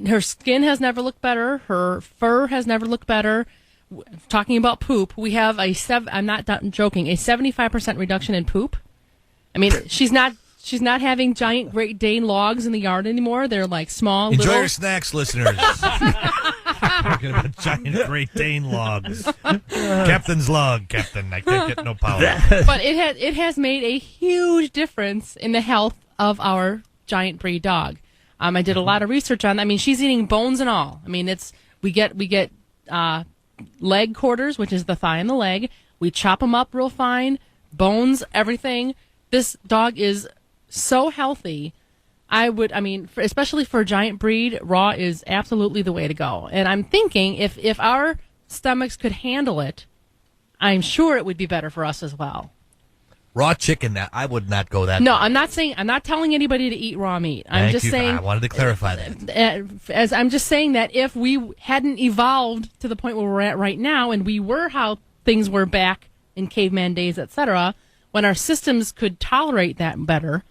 her skin has never looked better. Her fur has never looked better. Talking about poop, we have I'm not joking, a 75% reduction in poop. I mean, she's not having giant Great Dane logs in the yard anymore. They're like small. Enjoy your snacks, listeners. Talking about giant Great Dane logs. Captain's log, Captain. I can't get no power. But it has made a huge difference in the health of our giant breed dog. I did a lot of research on that. I mean, she's eating bones and all. I mean, we get leg quarters, which is the thigh and the leg. We chop them up real fine, bones, everything. This dog is so healthy. Especially for a giant breed, raw is absolutely the way to go. And I'm thinking if our stomachs could handle it, I'm sure it would be better for us as well. Raw chicken, I would not go that No, far. I'm not telling anybody to eat raw meat. I'm just saying. I wanted to clarify that. I'm just saying that if we hadn't evolved to the point where we're at right now, and we were how things were back in caveman days, etc., when our systems could tolerate that better,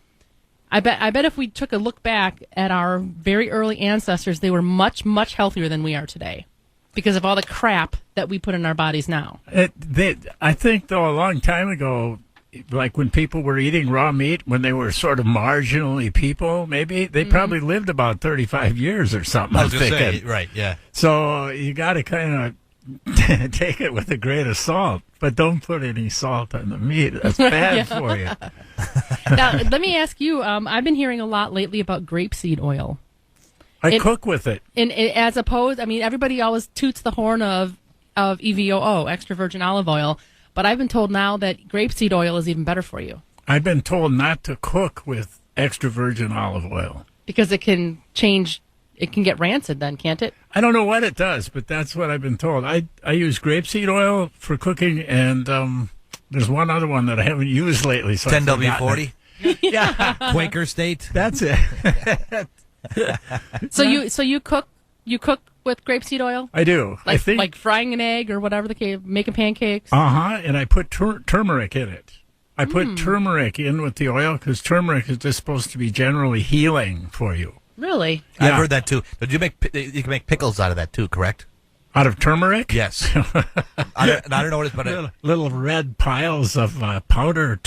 I bet if we took a look back at our very early ancestors, they were much, much healthier than we are today because of all the crap that we put in our bodies now. I think, though, a long time ago, like when people were eating raw meat, when they were sort of marginally people, maybe, they probably lived about 35 years or something. I was going to say, right, yeah. So you got to kind of take it with a grain of salt, but don't put any salt on the meat. That's bad for you. Now, let me ask you, I've been hearing a lot lately about grapeseed oil. I cook with it. And as opposed, I mean, everybody always toots the horn of EVOO, extra virgin olive oil. But I've been told now that grapeseed oil is even better for you. I've been told not to cook with extra virgin olive oil. Because it can get rancid then, can't it? I don't know what it does, but that's what I've been told. I use grapeseed oil for cooking, and there's one other one that I haven't used lately. So 10W40? Yeah. Quaker State? That's it. So you cook with grapeseed oil? I do. Like frying an egg or whatever the case, making pancakes? And I put turmeric in it. I put turmeric in with the oil because turmeric is just supposed to be generally healing for you. Really? Yeah. I've heard that too. But you can make pickles out of that too, correct? Out of turmeric? Yes. I don't know what it's, but little red piles of powder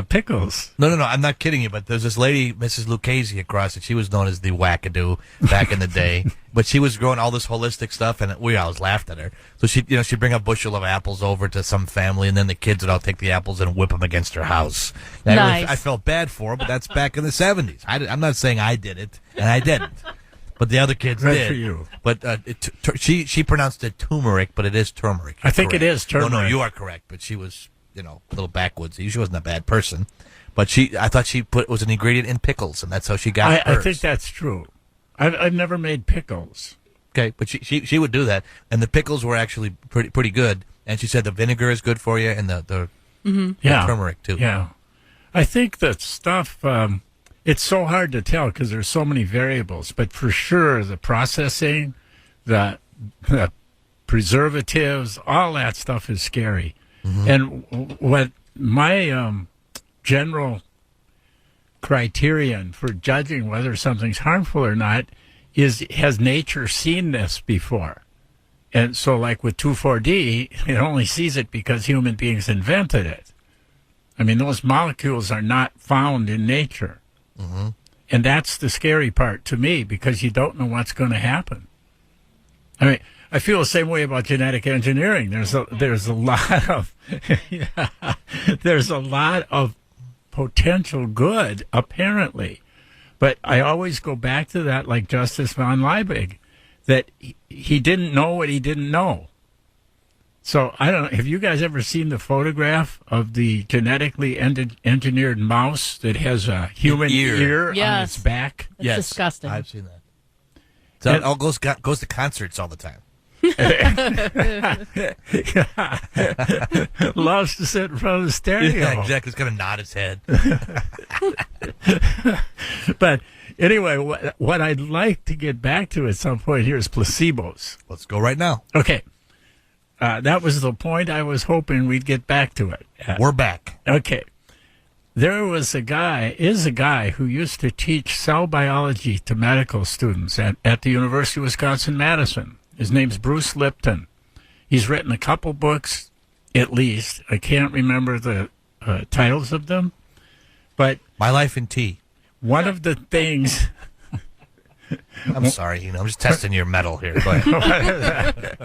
pickles. No. I'm not kidding you. But there's this lady, Mrs. Lucchese, across it. She was known as the wackadoo back in the day. But she was growing all this holistic stuff, and we always laughed at her. So she'd bring a bushel of apples over to some family, and then the kids would all take the apples and whip them against her house. And nice. I felt bad for her, but that's back in the 70s. I'm not saying I did it, and I didn't. But the other kids did. For you. But she pronounced it turmeric, but it is turmeric. I think it is turmeric. No, you are correct. But she was, a little backwoods. She wasn't a bad person. But I thought she was an ingredient in pickles, and that's how she got hers. I think that's true. I've never made pickles. Okay, but she would do that, and the pickles were actually pretty good. And she said the vinegar is good for you, and the turmeric too. Yeah, I think that stuff. It's so hard to tell because there's so many variables, but for sure the processing, the preservatives, all that stuff is scary. Mm-hmm. And what my general criterion for judging whether something's harmful or not is, has nature seen this before? And so like with 2,4-D, it only sees it because human beings invented it. I mean, those molecules are not found in nature. Mm-hmm. And that's the scary part to me because you don't know what's going to happen. I mean, I feel the same way about genetic engineering. There's a lot of there's a lot of potential good apparently, but I always go back to that, like Justice von Liebig, that he didn't know what he didn't know. So I don't know. Have you guys ever seen the photograph of the genetically engineered mouse that has a human ear on its back? It's disgusting. I've seen that. So it all goes to concerts all the time. Loves to sit in front of the stereo. Yeah, exactly. It's going to nod his head. But anyway, what I'd like to get back to at some point here is placebos. Let's go right now. Okay. That was the point I was hoping we'd get back to it. We're back. Okay. there is a guy who used to teach cell biology to medical students at the University of Wisconsin-Madison. His name's Bruce Lipton. He's written a couple books, at least. I can't remember the titles of them, but My Life in Tea. one of the things... I'm sorry, I'm just testing your metal here. Go ahead.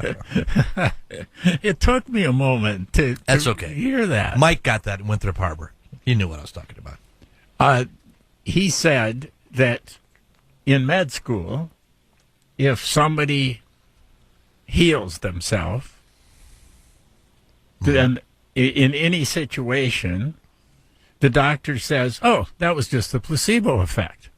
It took me a moment to That's okay. hear that. Mike got that in Winthrop Harbor. He knew what I was talking about. He said that in med school, if somebody heals themselves, then in any situation, the doctor says, oh, that was just a placebo effect.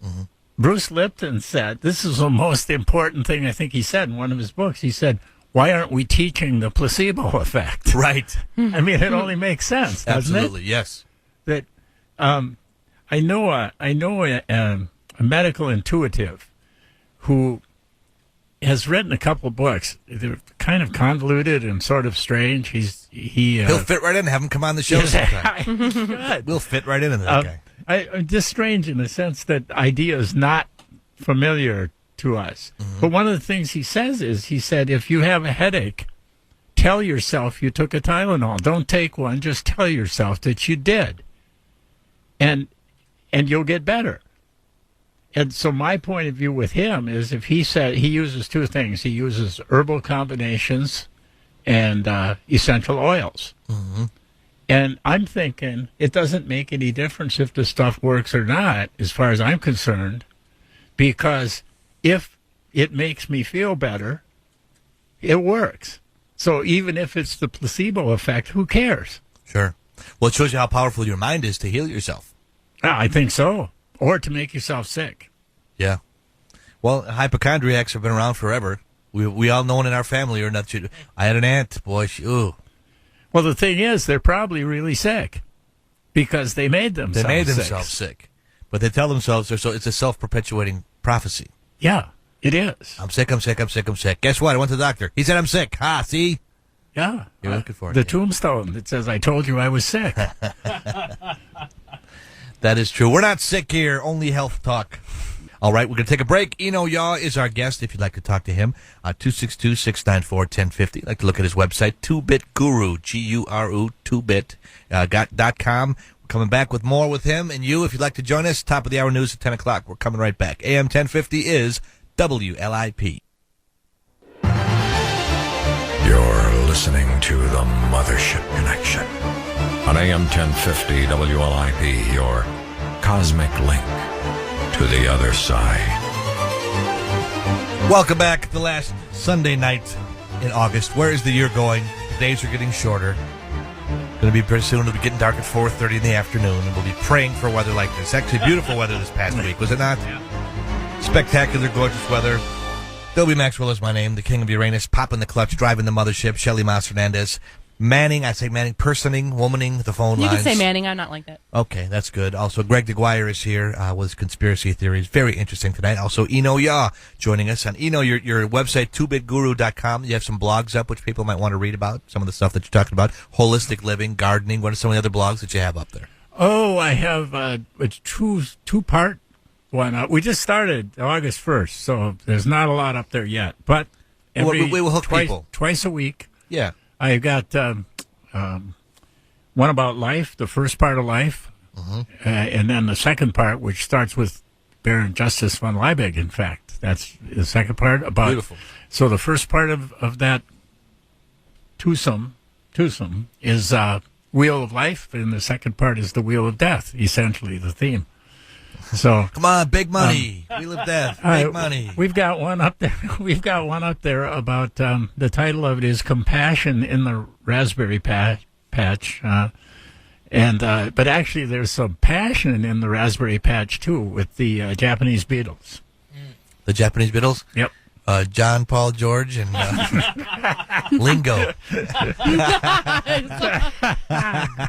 Mm-hmm. Bruce Lipton said, this is the most important thing I think he said in one of his books. He said, why aren't we teaching the placebo effect? Right. I mean, it only makes sense, doesn't Absolutely, yes. it? That I know a medical intuitive who has written a couple books. They're kind of convoluted and sort of strange. He'll fit right in. Have him come on the show sometime. Good. We'll fit right into that guy. I'm just strange in the sense that idea is not familiar to us. Mm-hmm. But one of the things he says is, he said, if you have a headache, tell yourself you took a Tylenol. Don't take one. Just tell yourself that you did. And you'll get better. And so my point of view with him is, if he said, he uses two things. He uses herbal combinations and essential oils. Mm-hmm. And I'm thinking it doesn't make any difference if the stuff works or not, as far as I'm concerned, because if it makes me feel better, it works. So even if it's the placebo effect, who cares? Sure. Well, it shows you how powerful your mind is to heal yourself. I think so. Or to make yourself sick. Yeah. Well, hypochondriacs have been around forever. We all know it in our family. Or not. I had an aunt, boy, ooh. Well, the thing is, they're probably really sick because they made themselves sick. But they tell themselves it's a self-perpetuating prophecy. Yeah, it is. I'm sick. Guess what? I went to the doctor. He said I'm sick. Ha, see? Yeah. You're looking for it. The tombstone that says, I told you I was sick. That is true. We're not sick here, only health talk. All right, we're going to take a break. Eno Yaw is our guest. If you'd like to talk to him, 262-694-1050. I'd like to look at his website, 2bitguru, Guru, 2bit.com. We're coming back with more with him and you. If you'd like to join us, top of the hour news at 10 o'clock. We're coming right back. AM 1050 is WLIP. You're listening to the Mothership Connection on AM 1050 WLIP, your cosmic link to the other side. Welcome back. The last Sunday night in August. Where is the year going? The days are getting shorter. Going to be pretty soon. It'll be getting dark at 4:30 in the afternoon, and we'll be praying for weather like this. Actually, beautiful weather this past week, was it not? Yeah. Spectacular, gorgeous weather. Dobie Maxwell is my name, the king of Uranus, popping the clutch, driving the mothership. Shelley Maas-Hernandez. Manning, personing, womaning the phone lines. You can say Manning, I'm not like that. Okay, that's good. Also, Greg Deguire is here with conspiracy theories. Very interesting tonight. Also, Eno Yaw joining us on Eno, your website, 2bitguru.com. You have some blogs up which people might want to read about, some of the stuff that you're talking about. Holistic living, gardening. What are some of the other blogs that you have up there? Oh, I have a two-part one up. We just started August 1st, so there's not a lot up there yet. But we will hook people. Twice a week. Yeah. I've got one about life, the first part of life, and then the second part, which starts with Baron Justice von Liebig, in fact. That's the second part. Beautiful. So the first part of that twosome is Wheel of Life, and the second part is the Wheel of Death, essentially the theme. So come on, big money, Wheel of Death, big money. We've got one up there. We've got one up there about the title of it is "Compassion in the Raspberry Patch," but actually there's some passion in the Raspberry Patch too with the Japanese Beatles. The Japanese Beatles. Yep. John, Paul, George, and Lingo.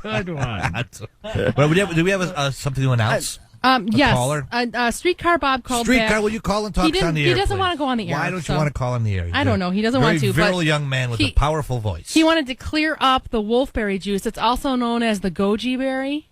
Good one. Well, do we have something to announce? Yes. Caller? Streetcar Bob called back. Streetcar, will you call and talk on the air? He doesn't please? want to go on the air. Why don't you want to call on the air? I don't know. He doesn't want to. Very virile but young man with a powerful voice. He wanted to clear up the wolfberry juice. It's also known as the goji berry.